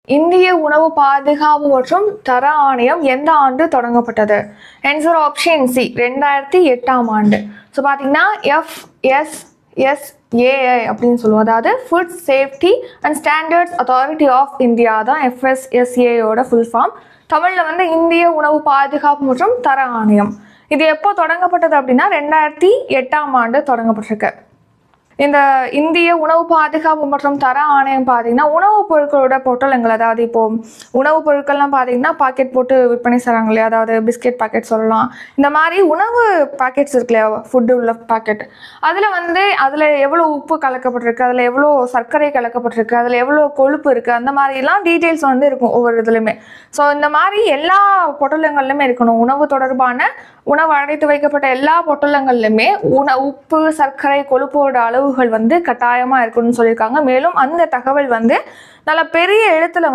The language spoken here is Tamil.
இந்திய உணவு பாதுகாப்பு மற்றும் தர ஆணையம் எந்த ஆண்டு தொடங்கப்பட்டது? ஆன்சர் ஆப்ஷன் சி, 2008ஆம் ஆண்டு. ஸோ பார்த்தீங்கன்னா FSSAI அப்படின்னு சொல்லுவோம். அதாவது food safety and standards authority of India தான் FSSAIயோட ஃபுல் ஃபார்ம். தமிழில் வந்து இந்திய உணவு பாதுகாப்பு மற்றும் தர ஆணையம். இது எப்போ தொடங்கப்பட்டது அப்படின்னா 2008ஆம் ஆண்டு தொடங்கப்பட்டிருக்கு. இந்த இந்திய உணவு பாதுகாப்பு மற்றும் தர ஆணையம் பார்த்தீங்கன்னா உணவுப் பொருட்களோட பொட்டலங்கள், அதாவது இப்போது உணவுப் பொருட்கள்லாம் பார்த்தீங்கன்னா பாக்கெட் போட்டு விற்பனை செய்கிறாங்க இல்லையா, அதாவது பிஸ்கெட் பாக்கெட் சொல்லலாம். இந்த மாதிரி உணவு பாக்கெட்ஸ் இருக்கு இல்லையா, ஃபுட்டு உள்ள பாக்கெட், அதில் எவ்வளோ உப்பு கலக்கப்பட்டிருக்கு, அதில் எவ்வளோ சர்க்கரை கலக்கப்பட்டிருக்கு, அதில் எவ்வளோ கொழுப்பு இருக்குது, அந்த மாதிரிலாம் டீட்டெயில்ஸ் வந்து இருக்கும் ஒவ்வொரு இதுலையுமே. ஸோ இந்த மாதிரி எல்லா பொட்டலங்கள்லையுமே இருக்கணும். உணவு தொடர்பான உணவு அடைத்து வைக்கப்பட்ட எல்லா பொட்டலங்கள்லையுமே உப்பு, சர்க்கரை, கொழுப்போட அளவுகள் வந்து கட்டாயமாக இருக்கணும்னு சொல்லியிருக்காங்க. மேலும் அந்த தகவல் வந்து நல்ல பெரிய எழுத்துல